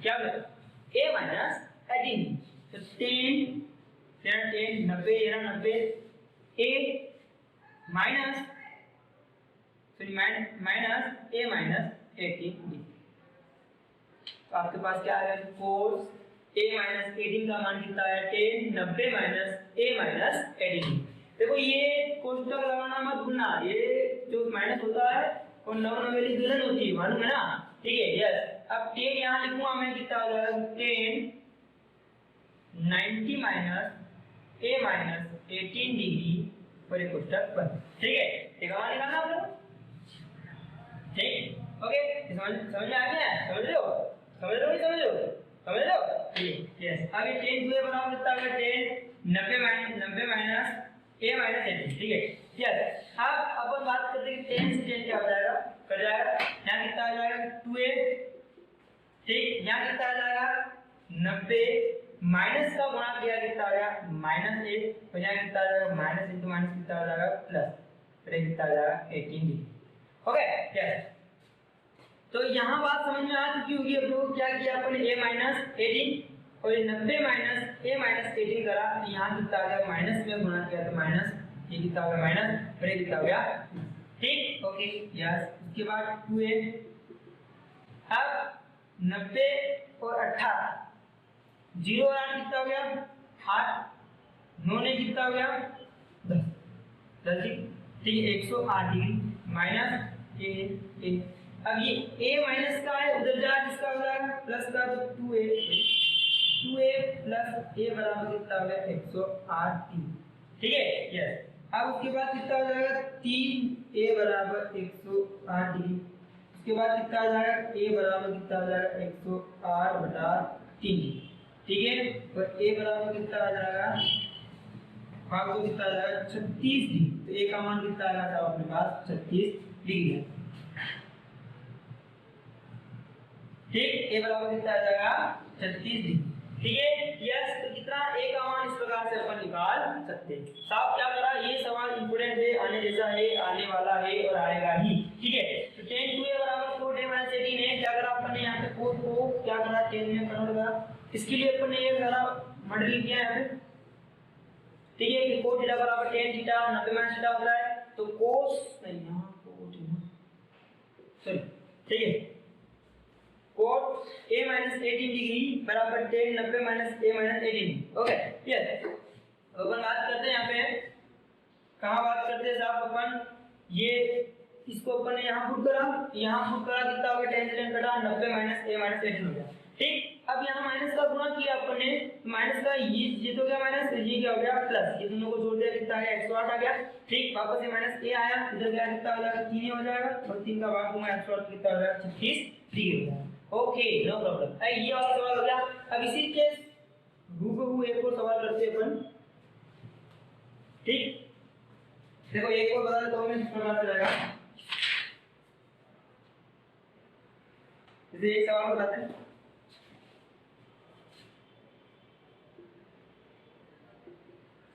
क्या हो गया, a माइनस 18। तो 10 90 a minus minus a minus 18 तो आपके पास क्या आएगा, कोस a माइनस 18 का मान कितना है, 10 90 माइनस a माइनस 18। देखो ये कोष्टक लगाना मत भूलना, ये जो माइनस होता है और 9 वाली दुल्हन होती है, मालूम है ना, ठीक है। यस, अब 10 यहाँ लिखूंगा मैं, कितना हो जाएगा, 10 90 माइनस a माइनस 18 डिग्री पर एक कोष्टक बंद, ठीक है। ठीक है, मान निकालना आप लोग, ठीक, ओके। समझ में आ गया, समझ लो, समझ लो, समझ लो, समझ लो, ठीक। यस, अब ये 10 2 बराबर कितना होगा, 10 90 माइनस a माइनस 18, ठीक है। यस, अब अपन बात करते हैं कि 10 से 10 क्या हो जाएगा, कट जाएगा। यहाँ कितना आ जाएगा, 2a, ठीक। यहाँ कितना आ जाएगा, 90 माइनस का गुणा किया कितना आ गया, माइनस 1। तो यहाँ कितना आ जाएगा, माइनस इंटू माइनस कितना आ जाएगा, प्लस, फिर कितना आ जाएगा, 18 डिग्री, ओके। यस, तो यहाँ बात समझ में आ चुकी होगी। अब लोग क्या किया अपन, a माइनस 18 और 90 माइनस a माइनस 18 करा, तो यहाँ कितना आ गया, माइनस में गुणा किया तो माइनस, ये कितना हो गया, माइनस, फिर कितना हो गया, ठीक, ओके। यस, उसके बाद 2a, अब 90 और 18, 0 और 8 कितना हो गया, 8, 9 ने कितना हो गया, 10, ठीक है, 108 डिग्री माइनस a। अब ये a माइनस का है, उधर जा किसका हो जाएगा, प्लस का, तो 2a प्लस a बराबर कितना हो गया, 108 डिग्री, ठीक है। यस, अब उसके बाद कितना हो जाएगा, 3a बराबर 108 डिग्री। उसके बाद कितना आ जाएगा, a बराबर कितना आ जाएगा, 108/3, ठीक है। और a बराबर कितना आ जाएगा, भाग को कितना आ जाएगा, 36 डिग्री। तो a का मान कितना आएगा साहब अपने पास, 36 डिग्री है, ठीक। a बराबर कितना आ जाएगा, 36 डिग्री, ठीक है। यस, तो कितना a का मान इस प्रकार से अपन निकाल सकते हैं। साहब क्या करा, ये सवाल इंपोर्टेंट है, आने जैसा है, आने वाला है और आएगा ही, ठीक है। तो 10 2a बराबर 4a माइनस 18 है। क्या करा अपन ने, यहाँ पे 4 को क्या करा, 10 में कन्वर्ट करा। इसके लिए अपन ने ये सारा मॉडल किया है, ठीक है, कि cos थीटा बराबर tan थीटा 90 माइनस थीटा होता है। तो cos नहीं, यहाँ cos, सॉरी, ठीक है, cot a माइनस 18 डिग्री बराबर tan 90 minus a minus 18। Okay yes, अपन बात करते हैं यहाँ पे, कहाँ बात करते हैं साहब, अपन ये इसको अपन ने यहाँ पुट करा कितना हो गया, tan से tan कटा 90 माइनस a माइनस 18 हो गया। ठीक, अब यहाँ माइनस का गुणा किया अपन ने, माइनस का ये तो क्या माइनस, ये क्या हो गया प्लस, ये दोनों को जोड़ दिया कितना आ गया 108 आ गया। ठीक, वापस से माइनस a आया, इधर गया कितना हो जाएगा 3 हो जाएगा, और 3 का भाग दूंगा 108 कितना हो जाएगा 36 डिग्री हो जाएगा। Okay no problem. ये वाला सवाल हो गया। अब इसी के हूबहू एक और सवाल करते हैं अपन। ठीक, देखो एक और बता देता हूं मैं, इस प्रकार से जाएगा। जैसे एक सवाल बताते हैं,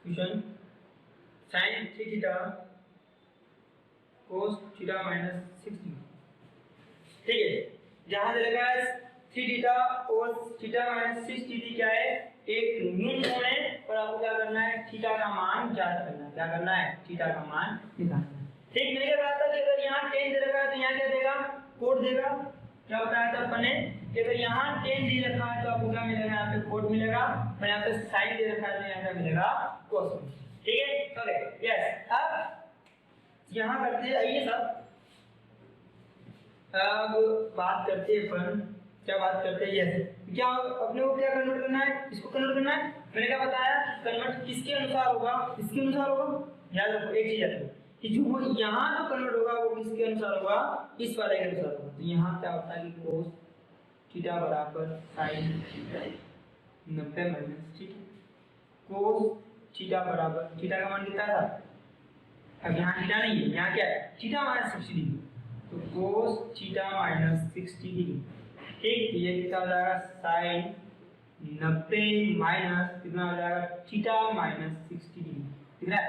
question sin 3 theta cos theta minus 60। ठीक है, जहां से लगा है 3 थीटा और थीटा माइनस 6 डिग्री क्या है, एक न्यून कोण है, और आपको क्या करना है, थीटा का मान ज्ञात करना है। क्या करना है, थीटा का मान निकालना है। ठीक, मैंने क्या कहा था कि अगर यहाँ tan दे रखा है तो यहाँ क्या देगा, कोट देगा। क्या बताया था अपन ने कि अगर यहाँ tan दे रखा है तो आपको क्या मिलेगा, यहाँ पे कोट मिलेगा, और यहाँ पे sin दे रखा है तो यहाँ क्या मिलेगा, कोस। ठीक है, ओके यस। अब यहाँ करते हैं, आइए सब अब बात करते हैं अपन, क्या बात करते हैं, यस क्या अपने को क्या कन्वर्ट करना है, इसको कन्वर्ट करना है। मैंने क्या बताया, कन्वर्ट किसके अनुसार होगा, इसके अनुसार होगा। याद रखो एक चीज याद रखो कि जो यहाँ जो कन्वर्ट होगा वो किसके अनुसार होगा, इस वाले के अनुसार होगा। तो यहाँ क्या होता है कि cos थीटा बराबर sin 90 माइनस, ठीक है, cos थीटा बराबर, थीटा का मान कितना था, अब यहाँ थीटा नहीं है, यहाँ क्या है, थीटा माइनस 60 डिग्री, तो cos थीटा माइनस 60 डिग्री। ठीक, तो ये कितना हो जाएगा, sin 90 माइनस कितना हो जाएगा, थीटा माइनस 60 डिग्री। ठीक है,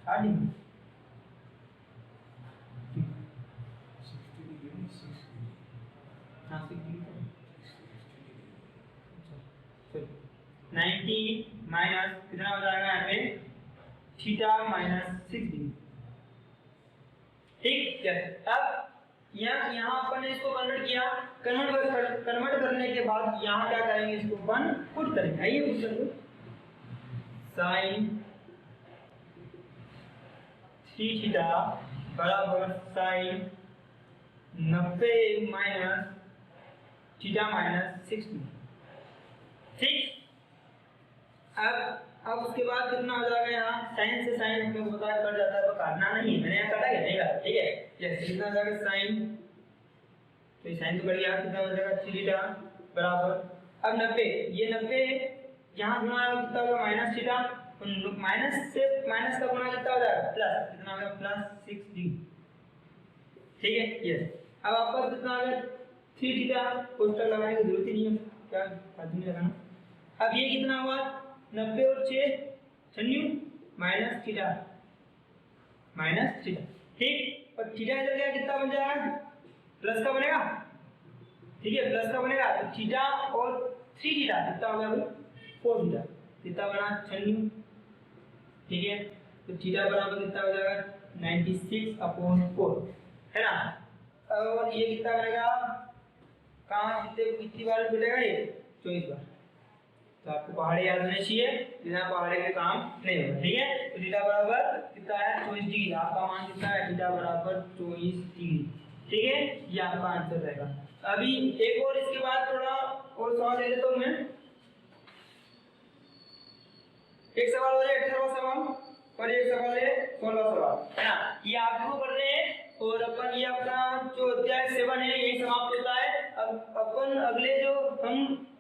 हाँ 90 माइनस कितना हो जाएगा यहाँ पे, थीटा माइनस 6 डिग्री। ठीक है, अब यहाँ अपन ने इसको कन्वर्ट किया, कन्वर्ट करने के बाद यहाँ क्या करेंगे, इसको अपन पुट करेंगे। आइए पुट करेंगे, sin 3 थीटा बराबर sin 90 माइनस थीटा माइनस 60। ठीक, अब उसके बाद कितना हो जाएगा, यहाँ साइन से साइन हमें पता कट जाता है, तो काटना नहीं है, मैंने यहाँ काटा क्या नहीं काटा। ठीक है, यस कितना हो जाएगा साइन, तो साइन तो कट गया, कितना हो जाएगा 3 थीटा बराबर, अब 90, ये 90 यहाँ गुणा है कितना होगा माइनस थीटा, माइनस से माइनस का गुणा कितना हो जाएगा प्लस, कितना होगा प्लस 6 डिग्री। ठीक है, यस अब आपका कितना हो गया 3 थीटा, पोस्टर लगाने की जरूरत ही नहीं है, क्या फालतू नहीं लगाना। अब ये कितना हुआ 90 और 6 96 माइनस थीटा माइनस थीटा। ठीक, और थीटा इधर गया कितना बन जाएगा, प्लस का बनेगा। ठीक है, प्लस का बनेगा, तो थीटा और 3 थीटा कितना हो गया भाई 4 थीटा, कितना बना 96। ठीक है, तो थीटा बराबर कितना हो जाएगा 96/4 है ना। और ये कितना बनेगा, कहाँ कितनी बार मिलेगा ये 24 बार। तो आपको पहाड़े याद होने चाहिए, बिना पहाड़े के काम नहीं होगा। ठीक है, तो थीटा बराबर कितना है 24 डिग्री, आपका मान कितना है थीटा बराबर 24 डिग्री। ठीक है, ये आपका आंसर रहेगा। अभी एक और इसके बाद थोड़ा और सवाल ले लेता हूं मैं। एक सवाल हो जाए 18वां सवाल और एक सवाल है 16वां सवाल, है ना। ये आप लोग कर रहे हैं और अपन ये अपना जो अध्याय 7 है यही समाप्त होता है। अब अपन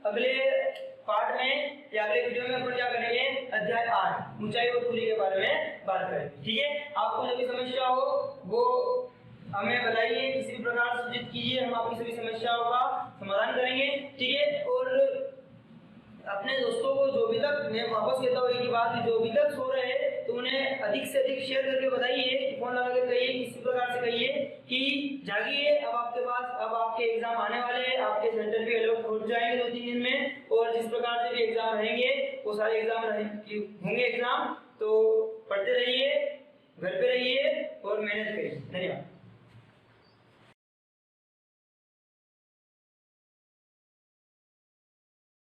अगले पार्ट में या अगले वीडियो में अपन क्या करेंगे, अध्याय 8 ऊंचाई और दूरी के बारे में बात करेंगे। ठीक है, आपको जो भी समस्या हो वो हमें बताइए, किसी भी प्रकार से सूचित कीजिए, हम आपकी सभी समस्याओं का समाधान करेंगे। ठीक है, और अपने दोस्तों को जो भी तक, मैं वापस कहता हूँ एक बात, जो भी तक सो रहे हैं तो उन्हें अधिक से अधिक शेयर करके बताइए, फोन लगा के कहिए, किसी प्रकार से कहिए कि जागिए, अब आपके पास, अब आपके एग्जाम आने वाले हैं, आपके सेंटर भी अलॉट हो जाएंगे 2-3 दिन में, और जिस प्रकार से भी एग्जाम रहेंगे वो सारे एग्जाम होंगे एग्जाम, तो पढ़ते रहिए, घर पे रहिए और मेहनत करिए। धन्यवाद।